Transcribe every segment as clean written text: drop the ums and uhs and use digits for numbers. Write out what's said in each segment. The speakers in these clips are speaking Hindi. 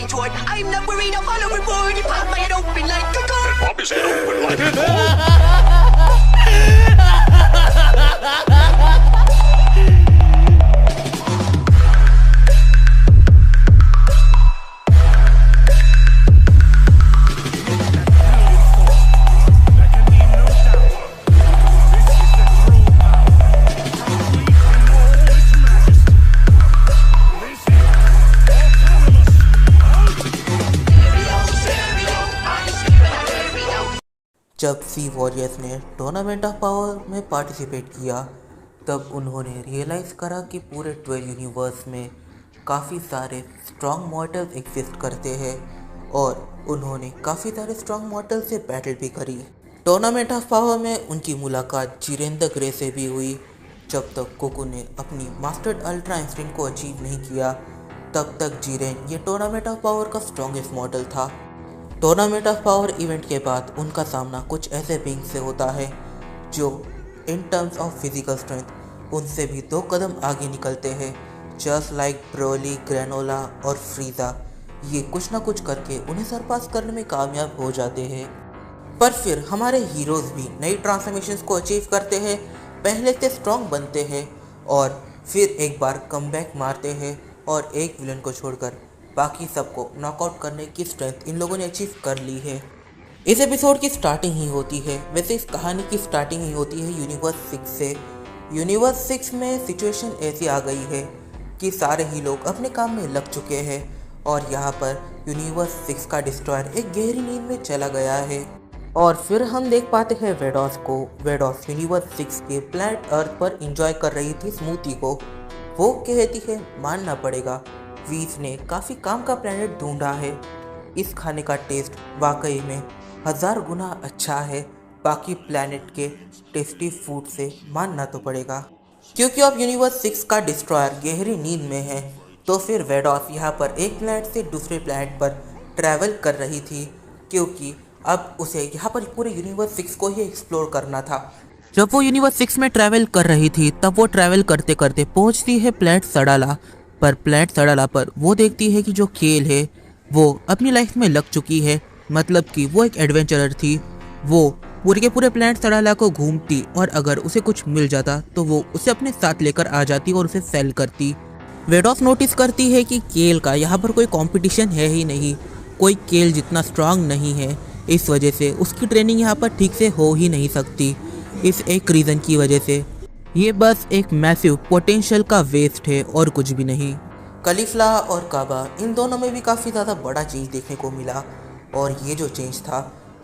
toward. I'm not worried, I'll follow reward. You pop my head open like a gun. Pop his head open like a door. जब सी वॉरियर्स ने टूर्नामेंट ऑफ पावर में पार्टिसिपेट किया तब उन्होंने रियलाइज़ करा कि पूरे 12 यूनिवर्स में काफ़ी सारे स्ट्रॉन्ग मॉर्टल्स एग्जिस्ट करते हैं और उन्होंने काफ़ी सारे स्ट्रॉन्ग मॉर्टल से बैटल भी करी। टूर्नामेंट ऑफ पावर में उनकी मुलाकात जिरेन द ग्रे से भी हुई। जब तक गोकू ने अपनी मास्टर्ड अल्ट्रा इंस्टिंक्ट को अचीव नहीं किया तब तक जिरेन ये टूर्नामेंट ऑफ पावर का स्ट्रॉन्गेस्ट मॉडल था। टूर्नामेंट ऑफ पावर इवेंट के बाद उनका सामना कुछ ऐसे बींग से होता है जो in terms of physical strength उनसे भी 2 कदम आगे निकलते हैं। जस्ट लाइक ब्रोली, ग्रेनोला और फ्रीज़ा, ये कुछ ना कुछ करके उन्हें सरपास करने में कामयाब हो जाते हैं। पर फिर हमारे हीरोज़ भी नई ट्रांसफॉर्मेशंस को अचीव करते हैं, पहले से स्ट्रॉन्ग बनते हैं और फिर एक बार कमबैक मारते हैं और एक विलन को छोड़कर बाकी सबको नॉकआउट करने की स्ट्रेंथ इन लोगों ने अचीव कर ली है। इस एपिसोड की स्टार्टिंग ही होती है, वैसे इस कहानी की स्टार्टिंग ही होती है यूनिवर्स 6 से। यूनिवर्स 6 में सिचुएशन ऐसी आ गई है कि सारे ही लोग अपने काम में लग चुके हैं और यहाँ पर यूनिवर्स 6 का डिस्ट्रॉयर एक गहरी नींद में चला गया है। और फिर हम देख पाते हैं वेडॉस को। वेडॉस यूनिवर्स 6 के प्लैनेट अर्थ पर इंजॉय कर रही थी स्मूथी को। वो कहती है मानना पड़ेगा, वीज ने काफ़ी काम का प्लैनेट ढूंढा है। इस खाने का टेस्ट वाकई में 1000 गुना अच्छा है बाकी प्लैनेट के टेस्टी फूड से, मानना तो पड़ेगा। क्योंकि अब यूनिवर्स 6 का डिस्ट्रॉयर गहरी नींद में है तो फिर वेडॉस यहाँ पर एक प्लैनेट से दूसरे प्लैनेट पर ट्रैवल कर रही थी क्योंकि अब उसे यहाँ पर पूरे यूनिवर्स 6 को ही एक्सप्लोर करना था। जब वो यूनिवर्स 6 में ट्रैवल कर रही थी तब वो ट्रैवल करते करते पहुँचती है प्लैनेट सडाला पर। प्लैनेट सडाला पर वो देखती है कि जो केल है वो अपनी लाइफ में लग चुकी है, मतलब कि वो एक एडवेंचरर थी। वो पूरे के पूरे प्लैनेट सडाला को घूमती और अगर उसे कुछ मिल जाता तो वो उसे अपने साथ लेकर आ जाती और उसे सेल करती। वेडॉस नोटिस करती है कि केल का यहाँ पर कोई कंपटीशन है ही नहीं, कोई केल जितना स्ट्रांग नहीं है, इस वजह से उसकी ट्रेनिंग यहाँ पर ठीक से हो ही नहीं सकती। इस एक रीज़न की वजह से ये बस एक मैसिव पोटेंशियल का वेस्ट है और कुछ भी नहीं। कलीफला और काबा इन दोनों में भी काफ़ी ज़्यादा बड़ा चेंज देखने को मिला और ये जो चेंज था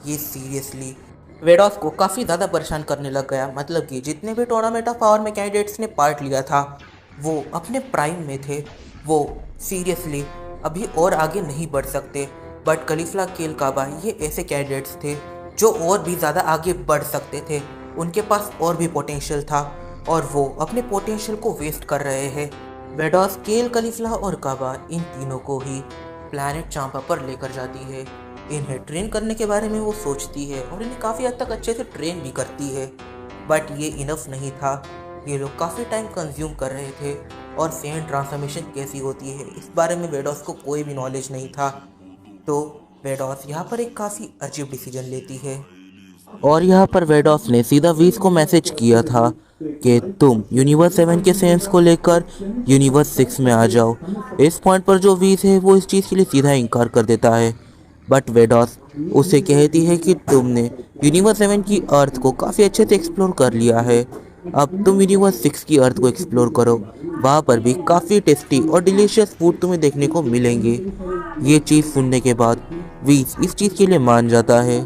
ये सीरियसली वेडॉस को काफ़ी ज़्यादा परेशान करने लग गया। मतलब कि जितने भी टूर्नामेंट ऑफ पावर में कैंडिडेट्स ने पार्ट लिया था वो अपने प्राइम में थे, वो सीरियसली अभी और आगे नहीं बढ़ सकते। बट कलीफला, केल, काबा ये ऐसे कैंडिडेट्स थे जो और भी ज़्यादा आगे बढ़ सकते थे, उनके पास और भी पोटेंशियल था और वो अपने पोटेंशियल को वेस्ट कर रहे हैं। वेडॉस, केल, कलीफला और काबा इन तीनों को ही प्लैनेट चांपा पर लेकर जाती है। इन्हें ट्रेन करने के बारे में वो सोचती है और इन्हें काफ़ी हद तक अच्छे से ट्रेन भी करती है। बट ये इनफ नहीं था, ये लोग काफ़ी टाइम कंज्यूम कर रहे थे और सेन ट्रांसफॉर्मेशन कैसी होती है इस बारे में वेडॉस को कोई भी नॉलेज नहीं था। तो वेडॉस यहाँ पर एक काफ़ी अजीब डिसीजन लेती है और यहाँ पर वेडॉस ने सीधा वीज को मैसेज किया था कि तुम यूनिवर्स 7 के सेंस को लेकर यूनिवर्स 6 में आ जाओ। इस पॉइंट पर जो वीज है वो इस चीज़ के लिए सीधा इनकार कर देता है। बट वेडॉस उसे कहती है कि तुमने यूनिवर्स 7 की अर्थ को काफ़ी अच्छे से एक्सप्लोर कर लिया है, अब तुम यूनिवर्स 6 की अर्थ को एक्सप्लोर करो, वहाँ पर भी काफ़ी टेस्टी और डिलीशियस फूड तुम्हें देखने को मिलेंगे। ये चीज़ सुनने के बाद वीज इस चीज़ के लिए मान जाता है।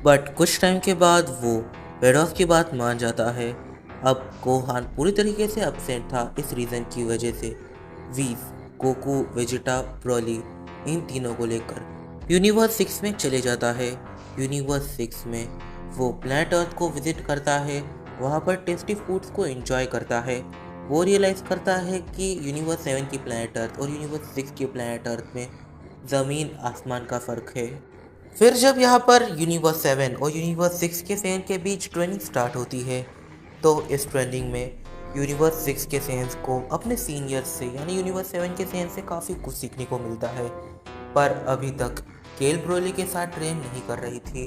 बट कुछ टाइम के बाद वो वेडॉस की बात मान जाता है। अब गोहान पूरी तरीके से अपसेंट था इस रीज़न की वजह से। वीज, गोकू, वेजिटा, ब्रोली इन तीनों को लेकर यूनिवर्स 6 में चले जाता है। यूनिवर्स 6 में वो प्लैनेट अर्थ को विजिट करता है, वहाँ पर टेस्टी फूड्स को एंजॉय करता है। वो रियलाइज़ करता है कि यूनिवर्स 7 की प्लैनेट अर्थ और यूनिवर्स 6 की प्लैनेट अर्थ में ज़मीन आसमान का फ़र्क है। फिर जब यहाँ पर यूनिवर्स 7 और यूनिवर्स 6 के फैन के बीच ट्रेनिंग स्टार्ट होती है तो इस ट्रेनिंग में यूनिवर्स 6 के फैंस को अपने सीनियर्स से यानी यूनिवर्स 7 के फैन से काफ़ी कुछ सीखने को मिलता है। पर अभी तक केल ब्रोली के साथ ट्रेन नहीं कर रही थी,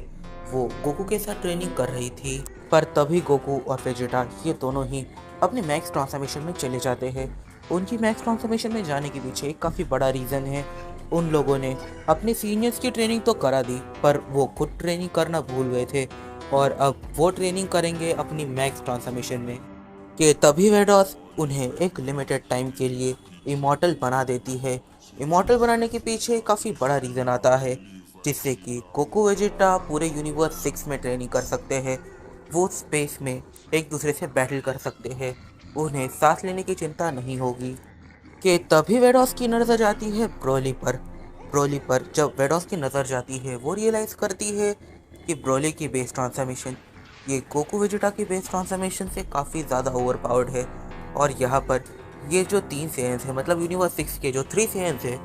वो गोकू के साथ ट्रेनिंग कर रही थी। पर तभी गोकू और वेजिटा ये दोनों ही अपने मैक्स ट्रांसफॉर्मेशन में चले जाते हैं। उनकी मैक्स ट्रांसफॉर्मेशन में जाने के पीछे एक काफ़ी बड़ा रीज़न है। उन लोगों ने अपने सीनियर्स की ट्रेनिंग तो करा दी, पर वो खुद ट्रेनिंग करना भूल गए थे और अब वो ट्रेनिंग करेंगे अपनी मैक्स ट्रांसफॉर्मेशन में। कि तभी वेडॉस उन्हें एक लिमिटेड टाइम के लिए इमॉर्टल बना देती है। इमॉर्टल बनाने के पीछे काफ़ी बड़ा रीज़न आता है, जिससे कि गोकू वेजिटा पूरे यूनिवर्स 6 में ट्रेनिंग कर सकते हैं। वो स्पेस में एक दूसरे से बैटल कर सकते हैं, उन्हें सांस लेने की चिंता नहीं होगी। कि तभी वेडॉस की नज़र जाती है ब्रोली पर। ब्रोली पर जब वेडॉस की नज़र जाती है, वो रियलाइज़ करती है कि ब्रोली की बेस ट्रांसफॉर्मेशन ये गोकू वेजिटा की बेस ट्रांसफॉर्मेशन से काफ़ी ज़्यादा ओवरपावर्ड है। और यहाँ पर ये जो 3 सेयंस है, मतलब यूनिवर्स 6 के जो 3 सेयंस है,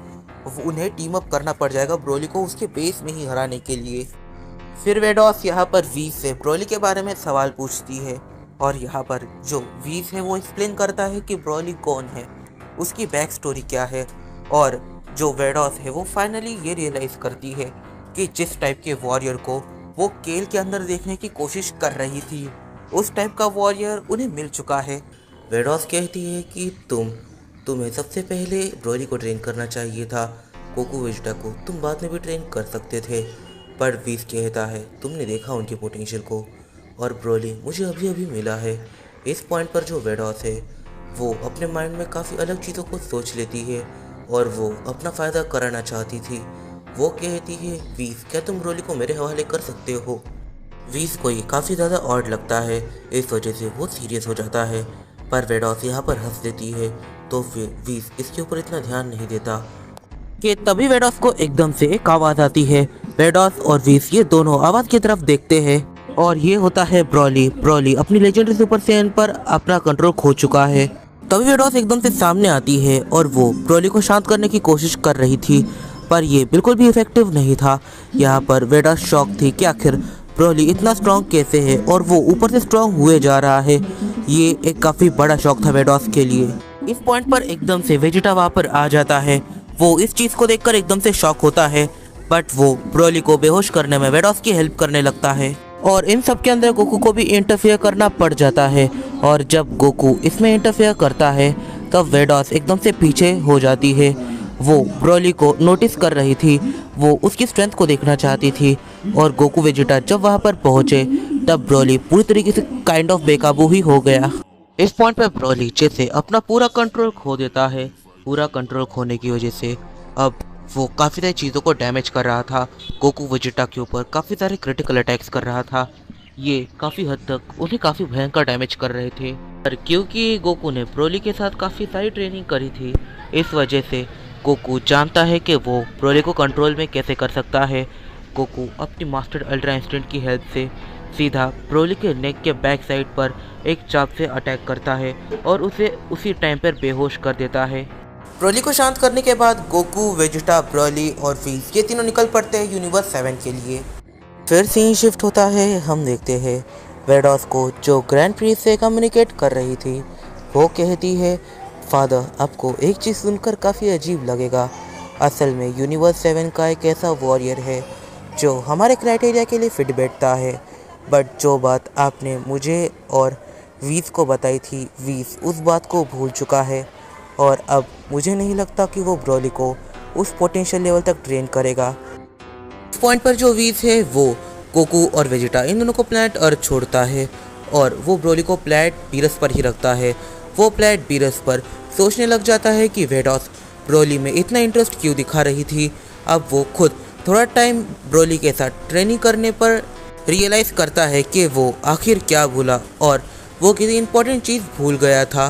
उन्हें टीम अप करना पड़ जाएगा ब्रोली को उसके बेस में ही हराने के लिए। फिर वेडॉस यहाँ पर वीस से ब्रोली के बारे में सवाल पूछती है और यहाँ पर जो वीस है वो एक्सप्लेन करता है कि ब्रोली कौन है, उसकी बैक स्टोरी क्या है। और जो वेडॉस है वो फाइनली ये रियलाइज़ करती है कि जिस टाइप के वॉरियर को वो केल के अंदर देखने की कोशिश कर रही थी, उस टाइप का वॉरियर उन्हें मिल चुका है। वेडॉस कहती है कि तुम्हें सबसे पहले ब्रोली को ट्रेन करना चाहिए था, गोकू वेजिटा को तुम बाद में भी ट्रेन कर सकते थे। पर वीस कहता है तुमने देखा उनके पोटेंशियल को, और ब्रोली मुझे अभी अभी मिला है। इस पॉइंट पर जो वेडॉस है वो अपने माइंड में काफ़ी अलग चीज़ों को सोच लेती है और वो अपना फ़ायदा कराना चाहती थी। वो कहती है वीस क्या तुम ब्रोली को मेरे हवाले कर सकते हो। वीस को ये काफ़ी ज़्यादा ऑड लगता है, इस वजह से वो सीरियस हो जाता है। पर वेडॉस यहाँ पर हंस देती है, तो फिर वीस इसके ऊपर इतना ध्यान नहीं देता। कि तभी वेडॉस को एकदम से एक आवाज़ आती है। वेडॉस और वीस ये दोनों आवाज़ की तरफ देखते हैं और ये होता है ब्रोली। ब्रोली अपनी लेजेंडरी सुपर सैयन पर अपना कंट्रोल खो चुका है। तभी वेडॉस एकदम से सामने आती है और वो ब्रोली को शांत करने की कोशिश कर रही थी, पर ये बिल्कुल भी इफेक्टिव नहीं था। यहाँ पर वेडॉस शॉक थी कि आखिर ब्रोली इतना स्ट्रॉन्ग कैसे है और वो ऊपर से स्ट्रॉन्ग हुए जा रहा है। ये एक काफ़ी बड़ा शॉक था वेडॉस के लिए। इस पॉइंट पर एकदम से वेजिटा वहाँ पर आ जाता है। वो इस चीज़ को देखकर एकदम से शॉक होता है, बट वो ब्रोली को बेहोश करने में वेडॉस की हेल्प करने लगता है। और इन सब के अंदर गोकू को भी इंटरफेयर करना पड़ जाता है। और जब गोकू इसमें इंटरफेयर करता है तब वेडॉस एकदम से पीछे हो जाती है। वो ब्रोली को नोटिस कर रही थी, वो उसकी स्ट्रेंथ को देखना चाहती थी। और गोकू वेजिटा जब वहाँ पर पहुँचे तब ब्रोली पूरी तरीके से काइंड ऑफ बेकाबू ही हो गया। इस पॉइंट पर ब्रोली जैसे अपना पूरा कंट्रोल खो देता है। पूरा कंट्रोल खोने की वजह से अब वो काफ़ी सारी चीज़ों को डैमेज कर रहा था। गोकू वेजिटा के ऊपर काफ़ी सारे क्रिटिकल अटैक्स कर रहा था। ये काफ़ी हद तक उन्हें काफ़ी भयंकर डैमेज कर रहे थे। पर क्योंकि गोकू ने ब्रोली के साथ काफ़ी सारी ट्रेनिंग करी थी, इस वजह से गोकू जानता है कि वो ब्रोली को कंट्रोल में कैसे कर सकता है। गोकू अपनी मास्टर अल्ट्रा इंस्टेंट की हेल्प से सीधा ब्रोली के नेक के बैक साइड पर एक चाप से अटैक करता है और उसे उसी टाइम पर बेहोश कर देता है। ब्रोली को शांत करने के बाद गोकू, वेजिटा, ब्रोली और वीस ये तीनों निकल पड़ते हैं यूनिवर्स 7 के लिए। फिर सीन शिफ्ट होता है। हम देखते हैं वेडॉस को जो ग्रैंड प्रीस्ट से कम्युनिकेट कर रही थी। वो कहती है फादर आपको एक चीज़ सुनकर काफ़ी अजीब लगेगा, असल में यूनिवर्स 7 का एक ऐसा वॉरियर है जो हमारे क्राइटेरिया के लिए फिट बैठता है। बट जो बात आपने मुझे और वीस को बताई थी, वीस उस बात को भूल चुका है और अब मुझे नहीं लगता कि वो ब्रोली को उस पोटेंशियल लेवल तक ट्रेन करेगा। इस पॉइंट पर जो वीस है वो गोकू और वेजिटा इन दोनों को प्लैनेट अर्थ छोड़ता है और वो ब्रोली को प्लैनेट बीरस पर ही रखता है। वो प्लैनेट बीरस पर सोचने लग जाता है कि वेडॉस ब्रोली में इतना इंटरेस्ट क्यों दिखा रही थी। अब वो खुद थोड़ा टाइम ब्रोली के साथ ट्रेनिंग करने पर रियलाइज़ करता है कि वो आखिर क्या भूला और वो किसी इंपॉर्टेंट चीज़ भूल गया था।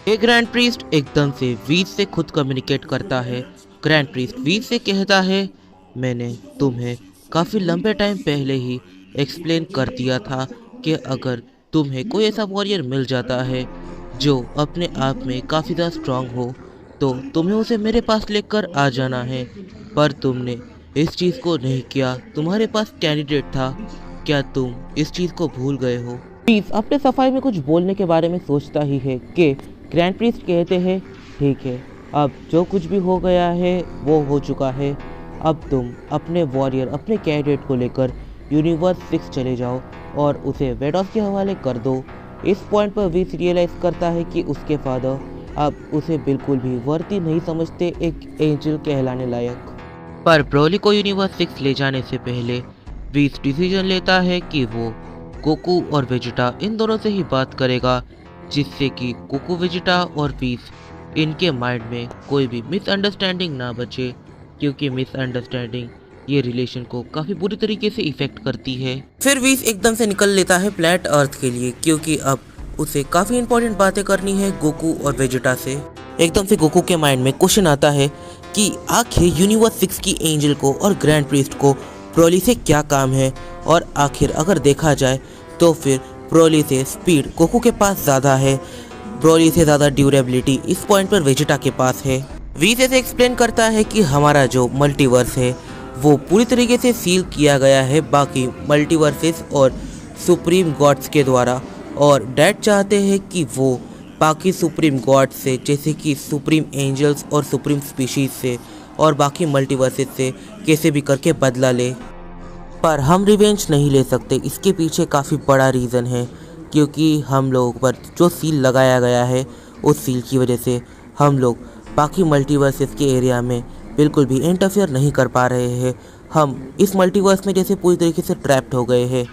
ये ग्रैंड प्रीस्ट एकदम से वीस से खुद कम्युनिकेट करता है। ग्रैंड प्रीस्ट वीस से कहता है मैंने तुम्हें काफ़ी लंबे टाइम पहले ही एक्सप्लेन कर दिया था कि अगर तुम्हें कोई ऐसा वॉरियर मिल जाता है जो अपने आप में काफ़ी ज़्यादा स्ट्रांग हो तो तुम्हें उसे मेरे पास लेकर आ जाना है, पर तुमने इस चीज़ को नहीं किया। तुम्हारे पास कैंडिडेट था, क्या तुम इस चीज़ को भूल गए हो। प्रीस्ट अपने सफाई में कुछ बोलने के बारे में सोचता ही है कि ग्रैंड प्रीस्ट कहते हैं ठीक है, अब जो कुछ भी हो गया है वो हो चुका है, अब तुम अपने वॉरियर, अपने कैडेट को लेकर यूनिवर्स 6 चले जाओ और उसे वेडॉस के हवाले कर दो। इस पॉइंट पर विस रियलाइज़ करता है कि उसके फादर अब उसे बिल्कुल भी वर्दी नहीं समझते एक एंजल कहलाने लायक। पर ब्रोली को यूनिवर्स 6 ले जाने से पहले विस डिसीजन लेता है कि वो गोकू और वेजिटा इन दोनों से ही बात करेगा, जिससे कि गोकू, वेजिटा और विस इनके माइंड में कोई भी मिसअंडरस्टैंडिंग ना बचे, क्योंकि मिसअंडरस्टैंडिंग ये रिलेशन को काफ़ी बुरी तरीके से इफ़ेक्ट करती है। फिर विस एकदम से निकल लेता है प्लैनेट अर्थ के लिए, क्योंकि अब उसे काफ़ी इंपॉर्टेंट बातें करनी है गोकू और वेजिटा से। एकदम से गोकू के माइंड में क्वेश्चन आता है कि आखिर यूनिवर्स 6 की एंजल को और ग्रैंड प्रीस्ट को ब्रोली से क्या काम है, और आखिर अगर देखा जाए तो फिर ब्रोली से स्पीड गोकू के पास ज़्यादा है, ब्रोली से ज़्यादा ड्यूरेबिलिटी इस पॉइंट पर वेजिटा के पास है। विस ऐसे एक्सप्लेन करता है कि हमारा जो मल्टीवर्स है वो पूरी तरीके से सील किया गया है बाकी मल्टीवर्सेस और सुप्रीम गॉड्स के द्वारा, और डैड चाहते हैं कि वो बाकी सुप्रीम गॉड्स से, जैसे कि सुप्रीम एंजल्स और सुप्रीम स्पीशीज से और बाकी मल्टीवर्सेस से कैसे भी करके बदला ले। पर हम रिवेंज नहीं ले सकते, इसके पीछे काफ़ी बड़ा रीज़न है, क्योंकि हम लोगों पर जो सील लगाया गया है उस सील की वजह से हम लोग बाकी मल्टीवर्सेस के एरिया में बिल्कुल भी इंटरफेयर नहीं कर पा रहे हैं। हम इस मल्टीवर्स में जैसे पूरी तरीके से ट्रैप्ड हो गए हैं,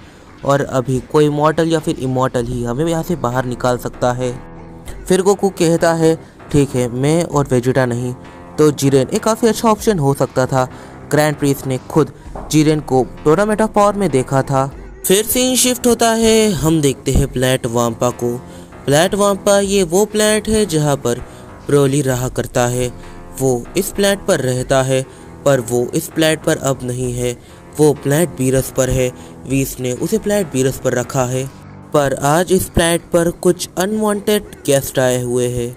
और अभी कोई मॉर्टल या फिर इमॉर्टल ही हमें यहाँ से बाहर निकाल सकता है। फिर गोकू कहता है ठीक है, मैं और वेजिटा नहीं तो जिरेन एक काफ़ी अच्छा ऑप्शन हो सकता था। ग्रैंड प्रीस्ट ने खुद जिरेन को टूर्नामेंट ऑफ पावर में देखा था। फिर सीन शिफ्ट होता है, हम देखते हैं प्लैनेट वाम्पा को। प्लैनेट वाम्पा ये वो प्लैनेट है जहाँ पर ब्रोली रहा करता है। वो इस प्लैनेट पर रहता है, पर वो इस प्लैनेट पर अब नहीं है, वो प्लैनेट बीरस पर है। विस ने उसे प्लैनेट बीरस पर रखा है, पर आज इस प्लैनेट पर कुछ अनवांटेड गेस्ट आए हुए हैं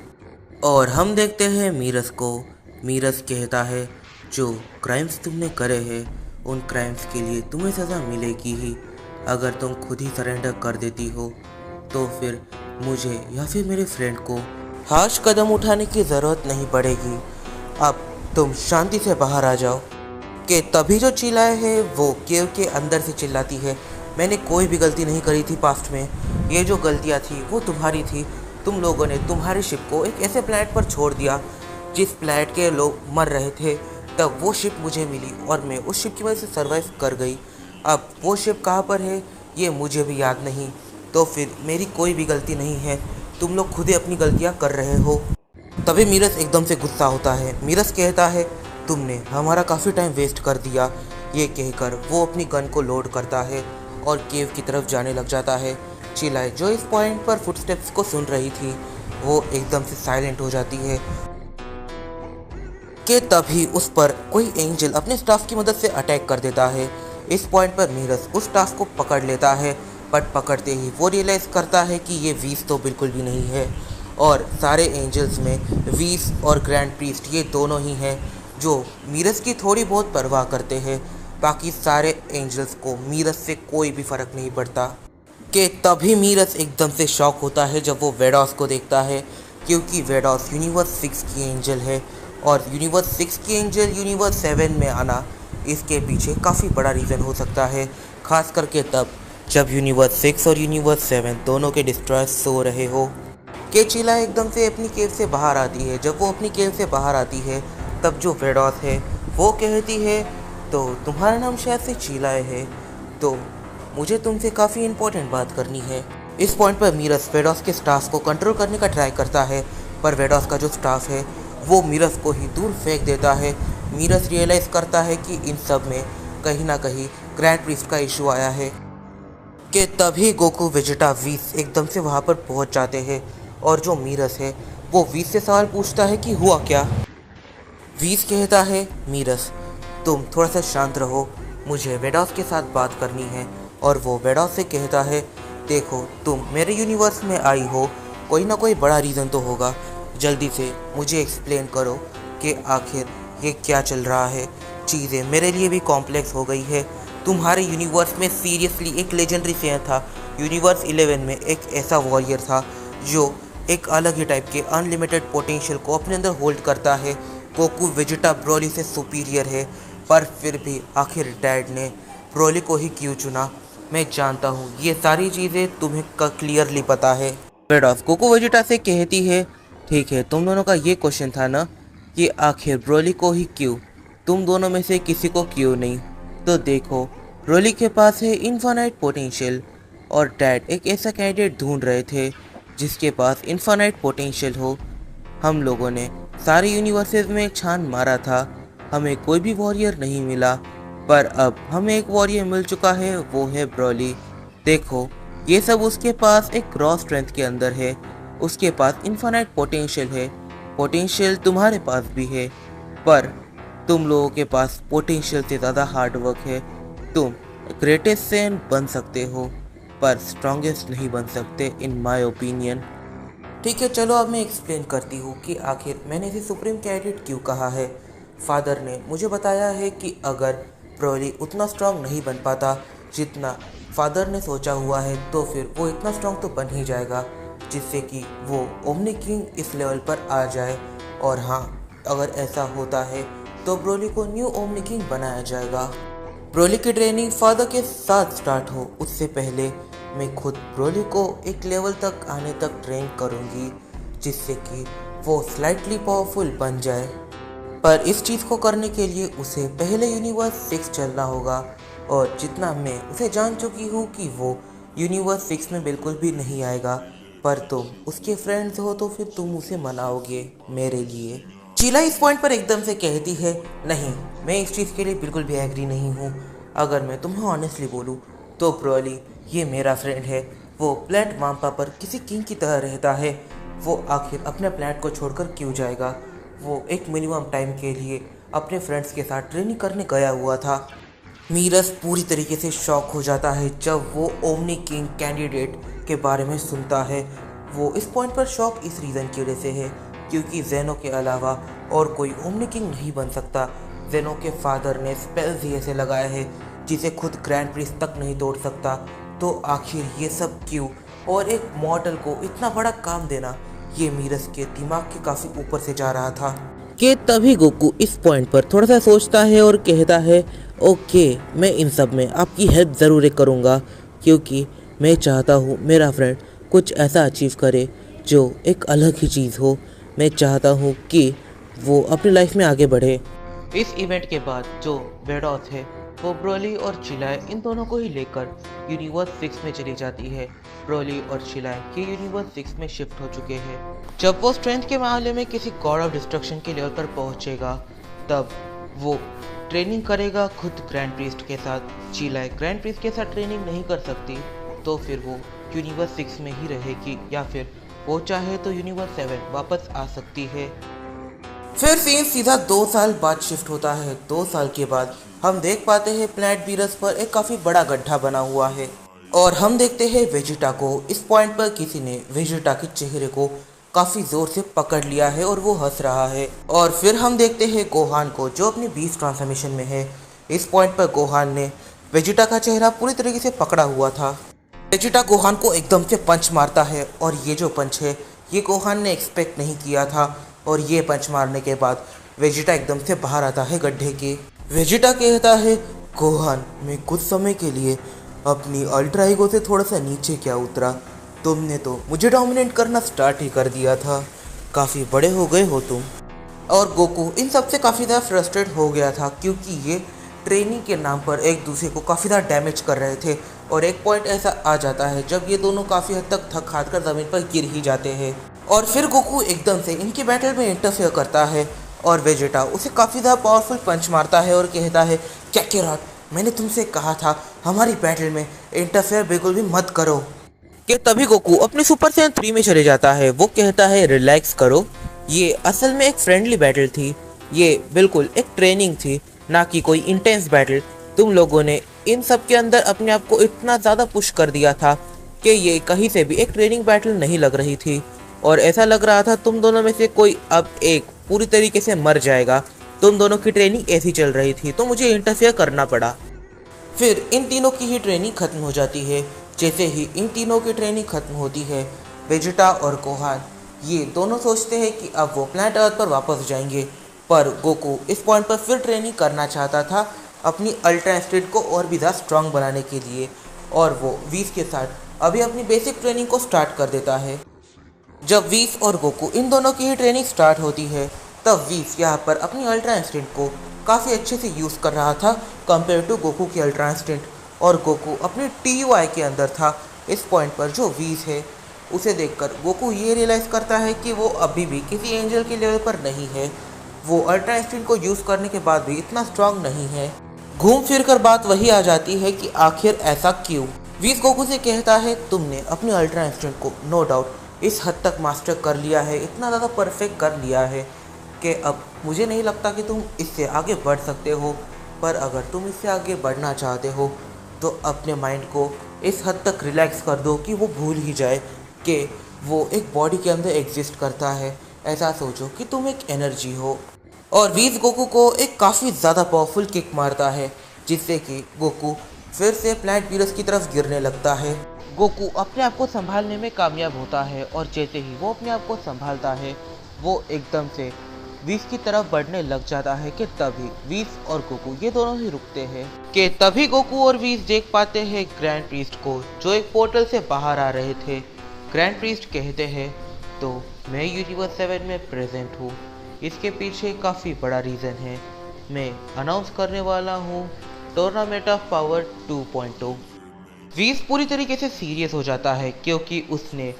और हम देखते हैं मीरस को। मीरस कहता है जो क्राइम्स तुमने करे हैं उन क्राइम्स के लिए तुम्हें सज़ा मिलेगी ही। अगर तुम खुद ही सरेंडर कर देती हो तो फिर मुझे या फिर मेरे फ्रेंड को हार्श कदम उठाने की ज़रूरत नहीं पड़ेगी। अब तुम शांति से बाहर आ जाओ। कि तभी जो चिल्लाए है वो केव के अंदर से चिल्लाती है, मैंने कोई भी गलती नहीं करी थी पास्ट में, ये जो गलतियाँ थी वो तुम्हारी थी। तुम लोगों ने तुम्हारे शिप को एक ऐसे प्लैनेट पर छोड़ दिया जिस प्लैनेट के लोग मर रहे थे, तब वो शिप मुझे मिली और मैं उस शिप की वजह से सर्वाइव कर गई। अब वो शिप कहाँ पर है ये मुझे भी याद नहीं, तो फिर मेरी कोई भी गलती नहीं है, तुम लोग खुद ही अपनी गलतियाँ कर रहे हो। तभी मीरस एकदम से गुस्सा होता है। मीरस कहता है तुमने हमारा काफ़ी टाइम वेस्ट कर दिया। ये कहकर वो अपनी गन को लोड करता है और केव की तरफ जाने लग जाता है। चिलाई जो इस पॉइंट पर फुटस्टेप्स को सुन रही थी वो एकदम से साइलेंट हो जाती है कि तभी उस पर कोई एंजल अपने स्टाफ की मदद से अटैक कर देता है। इस पॉइंट पर मीरस उस स्टाफ को पकड़ लेता है, बट पकड़ते ही वो रियलाइज़ करता है कि ये विस तो बिल्कुल भी नहीं है, और सारे एंजल्स में विस और ग्रैंड प्रीस्ट ये दोनों ही हैं जो मीरस की थोड़ी बहुत परवाह करते हैं। बाकी सारे एंजल्स को मीरस से कोई भी फ़र्क नहीं पड़ता। कि तभी मीरस एकदम से शॉक होता है जब वो वेडॉस को देखता है, क्योंकि वेडॉस यूनिवर्स 6 की एंजल है, और यूनिवर्स 6 की एंजल यूनिवर्स 7 में आना इसके पीछे काफ़ी बड़ा रीज़न हो सकता है, खास करके तब जब यूनिवर्स 6 और यूनिवर्स 7 दोनों के डिस्ट्रॉयर्स सो रहे हो। कि चिला एकदम से अपनी केव से बाहर आती है। जब वो अपनी केव से बाहर आती है तब जो वेडॉस है वो कहती है तो तुम्हारा नाम शायद से चिलाए है, तो मुझे तुमसे काफ़ी इंपॉर्टेंट बात करनी है। इस पॉइंट पर मीरस वेडॉस के स्टाफ को कंट्रोल करने का ट्राई करता है, पर वेडॉस का जो स्टाफ है वो मीरस को ही दूर फेंक देता है। मीरस रियलाइज़ करता है कि इन सब में कहीं ना कहीं ग्रैंड प्रीस्ट का इशू आया है। कि तभी गोकू, वेजिटा, विस एकदम से वहाँ पर पहुँच जाते हैं, और जो मीरस है वो विस से सवाल पूछता है कि हुआ क्या। विस कहता है मीरस तुम थोड़ा सा शांत रहो, मुझे वेडॉस के साथ बात करनी है। और वो वेडॉस से कहता है देखो तुम मेरे यूनिवर्स में आई हो, कोई ना कोई बड़ा रीज़न तो होगा, जल्दी से मुझे एक्सप्लेन करो कि आखिर ये क्या चल रहा है। चीज़ें मेरे लिए भी कॉम्प्लेक्स हो गई है। तुम्हारे यूनिवर्स में सीरियसली एक लेजेंडरी फेयर था। यूनिवर्स 11 में एक ऐसा वॉरियर था जो एक अलग ही टाइप के अनलिमिटेड पोटेंशियल को अपने अंदर होल्ड करता है। गोकू वेजिटा ब्रोली से सुपीरियर है। पर फिर भी आखिर डैड ने ब्रोली को ही क्यों चुना। मैं जानता हूँ ये सारी चीज़ें तुम्हें क्लियरली पता है। वेडॉस गोकू वेजिटा से कहती है, ठीक है, तुम दोनों का ये क्वेश्चन था ना कि आखिर ब्रोली को ही क्यों, तुम दोनों में से किसी को क्यों नहीं। तो देखो, ब्रोली के पास है इन्फानाइट पोटेंशियल और डैड एक ऐसा कैंडिडेट ढूंढ रहे थे जिसके पास इन्फानाइट पोटेंशियल हो। हम लोगों ने सारे यूनिवर्सेस में छान मारा था, हमें कोई भी वॉरियर नहीं मिला, पर अब हमें एक वॉरियर मिल चुका है, वो है ब्रोली। देखो, ये सब उसके पास एक रॉ स्ट्रेंथ के अंदर है, उसके पास इन्फानाइट पोटेंशियल है। पोटेंशियल तुम्हारे पास भी है, पर तुम लोगों के पास पोटेंशियल से ज़्यादा हार्डवर्क है। तुम ग्रेटेस्ट सैन बन सकते हो, पर स्ट्रॉन्गेस्ट नहीं बन सकते इन माय ओपिनियन। ठीक है, चलो अब मैं एक्सप्लेन करती हूँ कि आखिर मैंने इसे सुप्रीम कैंडिडेट क्यों कहा है। फादर ने मुझे बताया है कि अगर ब्रोली उतना स्ट्रांग नहीं बन पाता जितना फादर ने सोचा हुआ है, तो फिर वो इतना स्ट्रांग तो बन ही जाएगा जिससे कि वो ओमनी किंग इस लेवल पर आ जाए। और हाँ, अगर ऐसा होता है तो ब्रोली को न्यू ओमनी किंग बनाया जाएगा। ब्रोली की ट्रेनिंग फादर के साथ स्टार्ट हो उससे पहले मैं खुद ब्रोली को एक लेवल तक आने तक ट्रेन करूँगी जिससे कि वो स्लाइटली पावरफुल बन जाए। पर इस चीज़ को करने के लिए उसे पहले यूनिवर्स 6 चलना होगा, और जितना मैं उसे जान चुकी हूँ कि वो यूनिवर्स 6 में बिल्कुल भी नहीं आएगा। पर तुम उसके फ्रेंड्स हो तो फिर तुम उसे मनाओगे मेरे लिए। चीला इस पॉइंट पर एकदम से कहती है, नहीं, मैं इस चीज़ के लिए बिल्कुल भी एग्री नहीं हूँ। अगर मैं तुम्हें ऑनेस्टली बोलूँ तो ब्रोली ये मेरा फ्रेंड है, वो प्लैनेट वाम्पा पर किसी किंग की तरह रहता है। वो आखिर अपने प्लैनेट को छोड़कर क्यों जाएगा। वो एक मिनिमम टाइम के लिए अपने फ्रेंड्स के साथ ट्रेनिंग करने गया हुआ था। मीरस पूरी तरीके से शॉक हो जाता है जब वो ओमनी किंग कैंडिडेट के बारे में सुनता है। वो इस पॉइंट पर शॉक इस रीज़न की वजह से है क्योंकि जेनो के अलावा और कोई ओमनी किंग नहीं बन सकता। जेनो के फादर ने स्पेल्स ही ऐसे लगाया है जिसे खुद ग्रैंड प्रिंस तक नहीं तोड़ सकता। तो आखिर ये सब क्यों, और एक मॉडल को इतना बड़ा काम देना, ये मीरस के दिमाग के काफ़ी ऊपर से जा रहा था। कि तभी गोकू इस पॉइंट पर थोड़ा सा सोचता है और कहता है, ओके, मैं इन सब में आपकी हेल्प ज़रूर करूँगा क्योंकि मैं चाहता हूँ मेरा फ्रेंड कुछ ऐसा अचीव करे जो एक अलग ही चीज़ हो। मैं चाहता हूँ कि वो अपनी लाइफ में आगे बढ़े। इस इवेंट के बाद जो वेडॉस है वो ब्रोली और चिलाए इन दोनों को ही लेकर यूनिवर्स 6 में चली जाती है। ब्रोली और चिलाए ये यूनिवर्स 6 में शिफ्ट हो चुके हैं। जब वो स्ट्रेंथ के मामले में किसी गॉड ऑफ डिस्ट्रक्शन के लेवल पर पहुंचेगा तब वो ट्रेनिंग करेगा खुद ग्रैंड प्रीस्ट के साथ। चिलाए ग्रैंड प्रीस्ट के साथ ट्रेनिंग नहीं कर सकती तो फिर वो यूनिवर्स 6 में ही रहेगी, या फिर वो चाहे तो यूनिवर्स 7 वापस आ सकती है। फिर सीन सीधा 2 साल बाद शिफ्ट होता है। 2 साल के बाद हम देख पाते हैं प्लैनेट वीरस पर एक काफ़ी बड़ा गड्ढा बना हुआ है और हम देखते हैं वेजिटा को। इस पॉइंट पर किसी ने वेजिटा के चेहरे को काफ़ी ज़ोर से पकड़ लिया है और वो हंस रहा है। और फिर हम देखते हैं गोहान को जो अपनी बीस्ट ट्रांसफॉर्मेशन में है। इस पॉइंट पर गोहान ने वेजिटा का चेहरा पूरी तरीके से पकड़ा हुआ था। वेजिटा गोहान को एकदम से पंच मारता है और ये जो पंच है ये गोहान ने एक्सपेक्ट नहीं किया था, और ये पंच मारने के बाद वेजिटा एकदम से बाहर आता है गड्ढे के। वेजिटा कहता है, गोहान, मैं कुछ समय के लिए अपनी अल्ट्रा ईगो से थोड़ा सा नीचे क्या उतरा। तुमने तो मुझे डोमिनेट करना स्टार्ट ही कर दिया था, काफ़ी बड़े हो गए हो तुम। और गोकू इन सब से काफ़ी ज़्यादा फ्रस्ट्रेट हो गया था क्योंकि ये ट्रेनिंग के नाम पर एक दूसरे को काफ़ी ज़्यादा डैमेज कर रहे थे। और एक पॉइंट ऐसा आ जाता है जब ये दोनों काफ़ी हद तक थक हार कर ज़मीन पर गिर ही जाते हैं, और फिर गोकू एकदम से इनकी बैटल में इंटरफेयर करता है और वेजिटा उसे काफ़ी ज़्यादा पावरफुल पंच मारता है और कहता है, क्या केराट, मैंने तुमसे कहा था हमारी बैटल में इंटरफेयर बिल्कुल भी मत करो। कि तभी गोकू अपने सुपर सैयन 3 में चले जाता है। वो कहता है, रिलैक्स करो, ये असल में एक फ्रेंडली बैटल थी, ये बिल्कुल एक ट्रेनिंग थी, ना कि कोई इंटेंस बैटल। तुम लोगों ने इन सब के अंदर अपने आप को इतना ज़्यादा पुश कर दिया था कि ये कहीं से भी एक ट्रेनिंग बैटल नहीं लग रही थी, और ऐसा लग रहा था तुम दोनों में से कोई अब एक पूरी तरीके से मर जाएगा। तुम दोनों की ट्रेनिंग ऐसी चल रही थी तो मुझे इंटरफेयर करना पड़ा। फिर इन तीनों की ही ट्रेनिंग खत्म हो जाती है। जैसे ही इन तीनों की ट्रेनिंग खत्म होती है, वेजिटा और गोहान ये दोनों सोचते हैं कि अब वो प्लैनेट अर्थ पर वापस जाएंगे, पर गोकू इस पॉइंट पर फिर ट्रेनिंग करना चाहता था अपनी अल्ट्रा इंस्टिंक्ट को और भी ज़्यादा स्ट्रांग बनाने के लिए, और वो वीस के साथ अभी अपनी बेसिक ट्रेनिंग को स्टार्ट कर देता है। जब वीस और गोकू इन दोनों की ही ट्रेनिंग स्टार्ट होती है, तब वीस यहाँ पर अपनी अल्ट्रा इंस्टिंक्ट को काफ़ी अच्छे से यूज़ कर रहा था कंपेयर टू गोकू की अल्ट्रा इंस्टिंक्ट, और गोकू अपनी TUI के अंदर था। इस पॉइंट पर जो वीस है उसे देखकर गोकू ये रियलाइज़ करता है कि वो अभी भी किसी एंजल के लेवल पर नहीं है। वो अल्ट्रा इंस्टिंक्ट को यूज़ करने के बाद भी इतना स्ट्रांग नहीं है। घूम फिर कर बात वही आ जाती है कि आखिर ऐसा क्यों। वीस गोकू से कहता है तुमने अपनी अल्ट्रा इंस्टिंक्ट को नो डाउट इस हद तक मास्टर कर लिया है, इतना ज़्यादा परफेक्ट कर लिया है कि अब मुझे नहीं लगता कि तुम इससे आगे बढ़ सकते हो। पर अगर तुम इससे आगे बढ़ना चाहते हो तो अपने माइंड को इस हद तक रिलैक्स कर दो कि वो भूल ही जाए कि वो एक बॉडी के अंदर एग्जिस्ट करता है। ऐसा सोचो कि तुम एक एनर्जी हो। और वीस गोकू को एक काफ़ी ज़्यादा पावरफुल किक मारता है, जिससे कि गोकू फिर से प्लैनेट वीरस की तरफ गिरने लगता है। गोकू अपने आप को संभालने में कामयाब होता है, और जैसे ही वो अपने आप को संभालता है वो एकदम से वीस की तरफ बढ़ने लग जाता है कि तभी वीस और गोकू ये दोनों ही रुकते हैं। कि तभी गोकू और वीस देख पाते हैं ग्रैंड प्रीस्ट को, जो एक पोर्टल से बाहर आ रहे थे। ग्रैंड प्रीस्ट कहते हैं तो मैं यूनिवर्स 7 में प्रेजेंट हूँ, इसके पीछे काफ़ी बड़ा रीज़न है। मैं अनाउंस करने वाला हूँ टूर्नामेंट ऑफ पावर 2.0। वीस पूरी तरीके से सीरियस हो जाता है क्योंकि उसने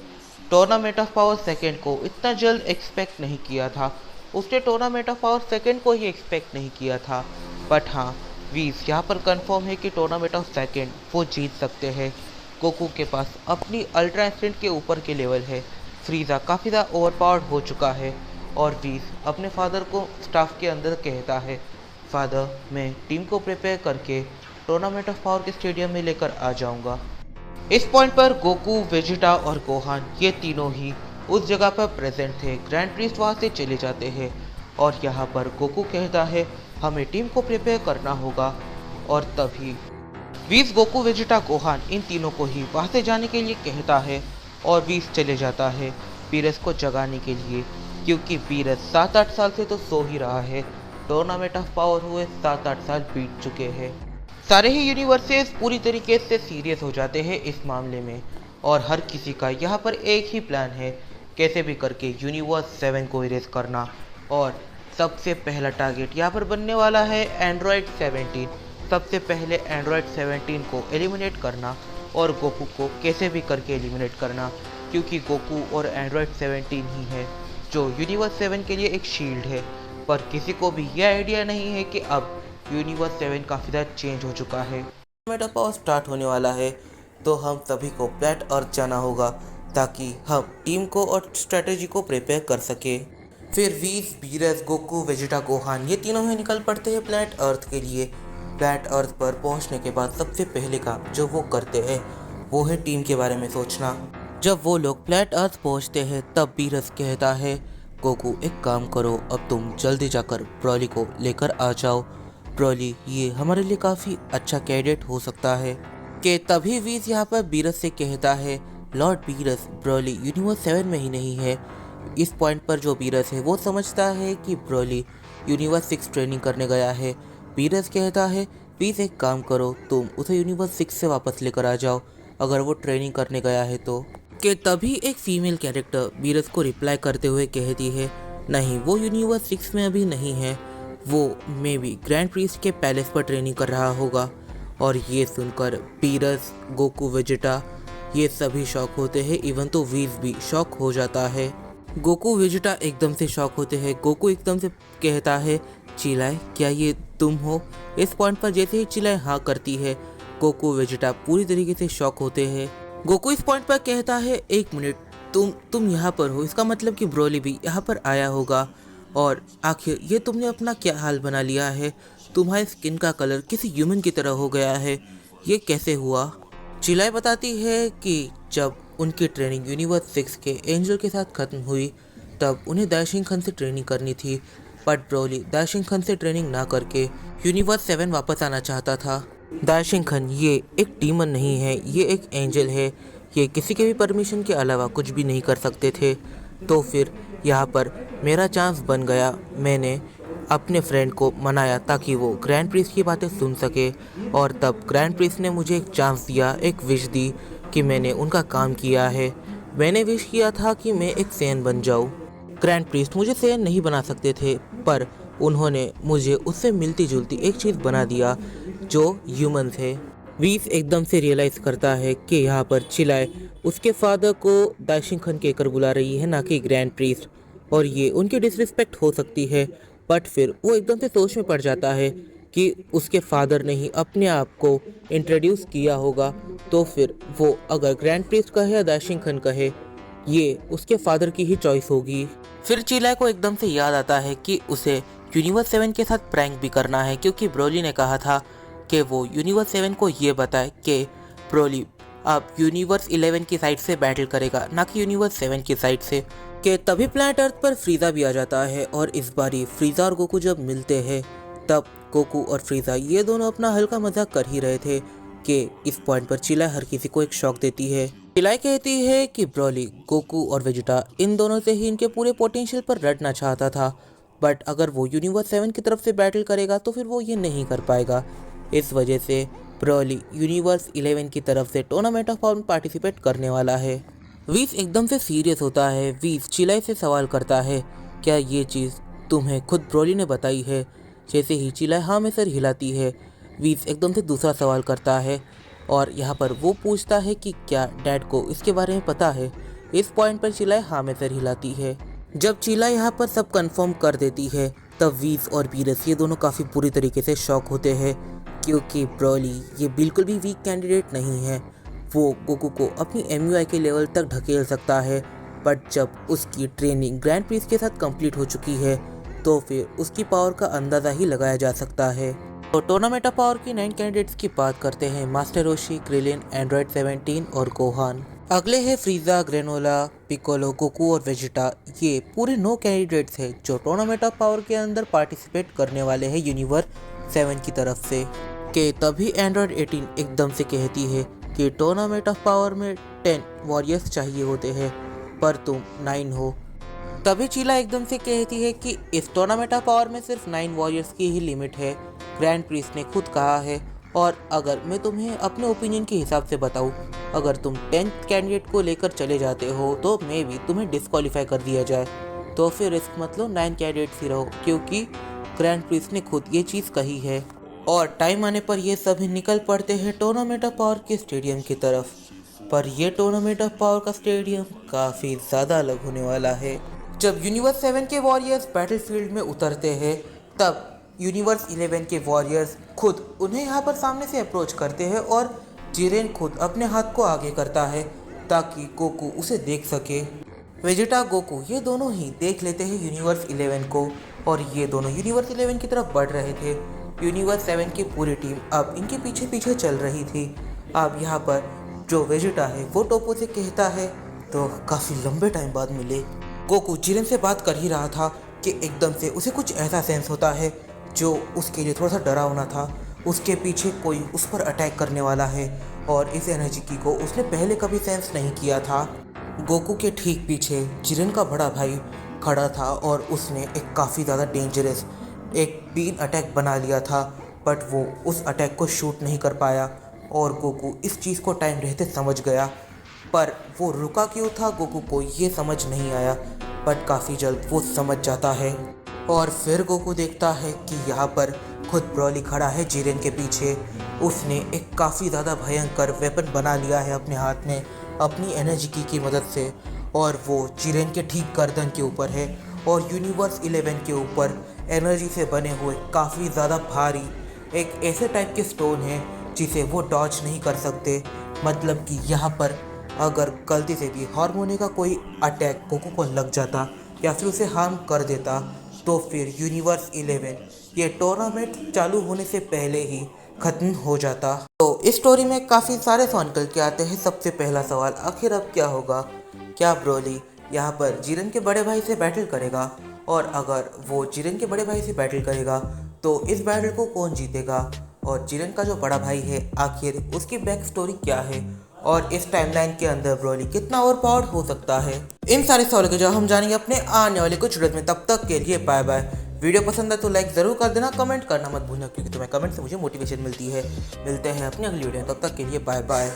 टूर्नामेंट ऑफ पावर सेकंड को इतना जल्द एक्सपेक्ट नहीं किया था। उसने टूर्नामेंट ऑफ पावर सेकंड को ही एक्सपेक्ट नहीं किया था। बट हाँ, वीस यहाँ पर कंफर्म है कि टूर्नामेंट ऑफ सेकंड वो जीत सकते हैं। गोकू के पास अपनी अल्ट्रा इंस्टिंक्ट के ऊपर के लेवल है। फ्रीज़ा काफ़ी ज़्यादा ओवरपावर्ड हो चुका है, और वीस अपने फादर को स्टाफ के अंदर कहता है फादर, मैं टीम को प्रिपेयर करके टूर्नामेंट ऑफ पावर के स्टेडियम में लेकर आ जाऊंगा। इस पॉइंट पर गोकू, वेजिटा और गोहान ये तीनों ही उस जगह पर प्रेजेंट थे। ग्रैंड प्रीस्ट वहाँ से चले जाते हैं, और यहाँ पर गोकू कहता है हमें टीम को प्रिपेयर करना होगा। और तभी वीस, गोकू, वेजिटा, गोहान इन तीनों को ही वहाँ से जाने के लिए कहता है, और वीस चले जाता है बीरस को जगाने के लिए, क्योंकि बीरस 7-8 साल से तो सो ही रहा है। टूर्नामेंट ऑफ पावर हुए 7-8 साल बीत चुके हैं। सारे ही यूनिवर्सेस पूरी तरीके से सीरियस हो जाते हैं इस मामले में, और हर किसी का यहाँ पर एक ही प्लान है, कैसे भी करके यूनिवर्स 7 को इरेज करना। और सबसे पहला टारगेट यहाँ पर बनने वाला है एंड्रॉयड 17। सबसे पहले एंड्रॉयड 17 को एलिमिनेट करना, और गोकू को कैसे भी करके एलिमिनेट करना, क्योंकि गोकू और एंड्रॉयड 17 ही है जो यूनिवर्स 7 के लिए एक शील्ड है। पर किसी को भी यह आइडिया नहीं है कि अब यूनिवर्स 7 काफ़ी ज़्यादा चेंज हो चुका है। टूर्नामेंट ऑफ पावर स्टार्ट होने वाला है, तो हम सभी को प्लैनेट अर्थ जाना होगा ताकि हम टीम को और स्ट्रेटेजी को प्रिपेयर कर सके। फिर वीस, बीरस, गोकू, वेजिटा, गोहान ये तीनों ही निकल पड़ते हैं प्लैनेट अर्थ के लिए। प्लैनेट अर्थ पर पहुंचने के बाद सबसे पहले काम जो वो करते हैं वो है टीम के बारे में सोचना। जब वो लोग प्लैनेट अर्थ पहुंचते हैं तब बीरस कहता है गोकू एक काम करो, अब तुम जल्दी जाकर ब्रॉली को लेकर आ जाओ। ब्रॉली ये हमारे लिए काफ़ी अच्छा कैडेट हो सकता है। कि तभी वीस यहाँ पर बीरस से कहता है लॉर्ड बीरस, ब्रॉली यूनिवर्स 7 में ही नहीं है। इस पॉइंट पर जो बीरस है वो समझता है कि ब्रॉली यूनिवर्स 6 ट्रेनिंग करने गया है। बीरस कहता है वीस एक काम करो, तुम उसे यूनिवर्स 6 से वापस लेकर आ जाओ अगर वो ट्रेनिंग करने गया है तो। कि तभी एक फीमेल कैरेक्टर बीरस को रिप्लाई करते हुए कहती है नहीं, वो यूनिवर्स 6 में अभी नहीं है, वो मे बी ग्रैंड प्रीस्ट के पैलेस पर ट्रेनिंग कर रहा होगा। और ये सुनकर बीरस, गोकू, वेजिटा ये सभी शॉक होते हैं, इवन तो वीस भी शॉक हो जाता है। गोकू, वेजिटा एकदम से शॉक होते हैं। गोकू एकदम से कहता है चिल्लाए क्या ये तुम हो? इस पॉइंट पर जैसे ही चिल्लाए हाँ करती है, गोकू, वेजिटा पूरी तरीके से शॉक होते हैं। गोकू इस पॉइंट पर कहता है एक मिनट, तुम यहाँ पर हो, इसका मतलब कि ब्रॉली भी यहाँ पर आया होगा। और आखिर ये तुमने अपना क्या हाल बना लिया है? तुम्हारी स्किन का कलर किसी ह्यूमन की तरह हो गया है, ये कैसे हुआ? चिलाई बताती है कि जब उनकी ट्रेनिंग यूनिवर्स 6 के एंजल के साथ खत्म हुई तब उन्हें दाशिंग खन से ट्रेनिंग करनी थी, बट ब्रॉली दाशिंग खन से ट्रेनिंग ना करके यूनिवर्स 7 वापस आना चाहता था। दाशिंग खन ये एक डीमन नहीं है, ये एक एंजल है, ये किसी के भी परमिशन के अलावा कुछ भी नहीं कर सकते थे। तो फिर यहाँ पर मेरा चांस बन गया। मैंने अपने फ्रेंड को मनाया ताकि वो ग्रैंड प्रिंस की बातें सुन सके, और तब ग्रैंड प्रिंस ने मुझे एक चांस दिया, एक विश दी कि मैंने उनका काम किया है। मैंने विश किया था कि मैं एक सैन बन जाऊँ। ग्रैंड प्रिस्ट मुझे सैन नहीं बना सकते थे, पर उन्होंने मुझे उससे मिलती जुलती एक चीज़ बना दिया जो ह्यूमन थे। वीस एकदम से रियलाइज़ करता है कि यहाँ पर चिलाए उसके फादर को दाशिंग खन कहकर बुला रही है, ना कि ग्रैंड प्रीस्ट, और ये उनकी डिसरिस्पेक्ट हो सकती है। बट फिर वो एकदम से सोच में पड़ जाता है कि उसके फादर ने ही अपने आप को इंट्रोड्यूस किया होगा, तो फिर वो अगर ग्रैंड प्रीस्ट कहे या दाशिंग खन कहे, ये उसके फादर की ही चॉइस होगी। फिर चिलाए को एकदम से याद आता है कि उसे यूनिवर्स 7 के साथ प्रैंक भी करना है, क्योंकि ब्रोली ने कहा था कि वो यूनिवर्स 7 को ये बताए कि ब्रोली अब यूनिवर्स 11 की साइड से बैटल करेगा, ना कि यूनिवर्स 7 की साइड से। कि तभी प्लैनेट अर्थ पर फ्रीजा भी आ जाता है, और इस बारी फ्रीजा और गोकू जब मिलते हैं तब गोकू और फ्रीजा ये दोनों अपना हल्का मजाक कर ही रहे थे कि इस पॉइंट पर चिलाए हर किसी को एक शॉक देती है। चिलाए कहती है कि ब्रोली, गोकू और वेजिटा इन दोनों से ही इनके पूरे पोटेंशियल पर लड़ना चाहता था, बट अगर वो यूनिवर्स 7 की तरफ से बैटल करेगा तो फिर वो ये नहीं कर पाएगा। इस वजह से ब्रोली यूनिवर्स 11 की तरफ से टूर्नामेंट ऑफ पावर में पार्टिसिपेट करने वाला है। वीस एकदम से सीरियस होता है। वीस चिलाए से सवाल करता है, क्या ये चीज़ तुम्हें खुद ब्रोली ने बताई है? जैसे ही चिलाए हाँ में सर हिलाती है, वीस एकदम से दूसरा सवाल करता है, और यहाँ पर वो पूछता है कि क्या डैड को इसके बारे में पता है? इस पॉइंट पर चिलाए हाँ में सर हिलाती है। जब चिलाए यहाँ पर सब कंफर्म कर देती है, तब वीस और बीरस ये दोनों काफ़ी बुरी तरीके से शॉक होते हैं, क्योंकि ब्रोली ये बिल्कुल भी वीक कैंडिडेट नहीं है। वो गोकू को अपनी MUI के लेवल तक ढकेल सकता है, बट जब उसकी ट्रेनिंग ग्रैंड प्रिंस के साथ कंप्लीट हो चुकी है तो फिर उसकी पावर का अंदाज़ा ही लगाया जा सकता है। तो टूर्नामेंट ऑफ पावर की 9 कैंडिडेट्स की बात करते हैं। मास्टर रोशी, क्रिलिन, एंड्रॉयड 17 और गोहान। अगले है फ्रीजा, ग्रेनोला, पिकोलो, गोकू और वेजिटा। ये पूरे 9 कैंडिडेट्स हैं जो टूर्नामेंट ऑफ पावर के अंदर पार्टिसिपेट करने वाले हैं यूनिवर्स 7 की तरफ से। कि तभी एंड्रॉयड 18 एकदम से कहती है कि टूर्नामेंट ऑफ पावर में 10 वॉरियर्स चाहिए होते हैं, पर तुम 9 हो। तभी चीला एकदम से कहती है कि इस टूर्नामेंट ऑफ पावर में सिर्फ 9 वॉरियर्स की ही लिमिट है, ग्रैंड प्रिंस ने खुद कहा है। और अगर मैं तुम्हें अपने ओपिनियन के हिसाब से बताऊं, अगर तुम 10th कैंडिडेट को लेकर चले जाते हो तो मे भी तुम्हें डिस्क्वालीफाई कर दिया जाए, तो फिर रिस्क मत लो, 9 कैंडिडेट्स ही रहो, क्योंकि ग्रैंड प्रिंस ने खुद ये चीज़ कही है। और टाइम आने पर ये सभी निकल पड़ते हैं टूर्नामेंट ऑफ पावर के स्टेडियम की तरफ। पर यह टूर्नामेंट ऑफ पावर का स्टेडियम काफ़ी ज़्यादा अलग होने वाला है। जब यूनिवर्स 7 के वॉरियर्स बैटलफील्ड में उतरते हैं, तब यूनिवर्स 11 के वॉरियर्स खुद उन्हें यहाँ पर सामने से अप्रोच करते हैं, और जिरेन खुद अपने हाथ को आगे करता है ताकि गोकू उसे देख सके। वेजिटा, गोकू ये दोनों ही देख लेते हैं यूनिवर्स 11 को, और ये दोनों यूनिवर्स 11 की तरफ बढ़ रहे थे। यूनिवर्स 7 की पूरी टीम अब इनके पीछे पीछे चल रही थी। अब यहाँ पर जो वेजिटा है वो टोपो से कहता है, तो काफ़ी लंबे टाइम बाद मिले। गोकू जिरेन से बात कर ही रहा था कि एकदम से उसे कुछ ऐसा सेंस होता है जो उसके लिए थोड़ा सा डरावना था। उसके पीछे कोई उस पर अटैक करने वाला है, और इस एनर्जी की को उसने पहले कभी सेंस नहीं किया था। गोकू के ठीक पीछे जिरेन का बड़ा भाई खड़ा था, और उसने एक काफ़ी ज़्यादा डेंजरस एक बीन अटैक बना लिया था, बट वो उस अटैक को शूट नहीं कर पाया, और गोकू इस चीज़ को टाइम रहते समझ गया। पर वो रुका क्यों था गोकू को ये समझ नहीं आया, बट काफ़ी जल्द वो समझ जाता है। और फिर गोकू देखता है कि यहाँ पर खुद ब्रोली खड़ा है जिरेन के पीछे। उसने एक काफ़ी ज़्यादा भयंकर वेपन बना लिया है अपने हाथ में अपनी एनर्जी की मदद से, और वो जिरेन के ठीक गर्दन के ऊपर है, और यूनिवर्स 11 के ऊपर एनर्जी से बने हुए काफ़ी ज़्यादा भारी एक ऐसे टाइप के स्टोन है जिसे वो डॉज नहीं कर सकते। मतलब कि यहाँ पर अगर गलती से भी हार्मोनी का कोई अटैक गोकू को लग जाता या फिर उसे हार्म कर देता, तो फिर यूनिवर्स 11 ये टूर्नामेंट चालू होने से पहले ही ख़त्म हो जाता। तो इस स्टोरी में काफ़ी सारे सवाल निकल के आते हैं। सबसे पहला सवाल, आखिर अब क्या होगा? क्या ब्रोली यहाँ पर जिरेन के बड़े भाई से बैटल करेगा? और अगर वो जिरेन के बड़े भाई से बैटल करेगा तो इस बैटल को कौन जीतेगा? और जिरेन का जो बड़ा भाई है आखिर उसकी बैक स्टोरी क्या है? और इस टाइमलाइन के अंदर ब्रोली कितना ओवरपावर्ड हो सकता है? इन सारे सवालों के जवाब हम जानेंगे अपने आने वाले कुछ वीडियोस में। तब तक के लिए बाय बाय। वीडियो पसंद है तो लाइक ज़रूर कर देना, कमेंट करना मत भूलना क्योंकि तुम्हें कमेंट से मुझे मोटिवेशन मिलती है। मिलते हैं अपनी अगली वीडियो में, तब तक के लिए बाय बाय।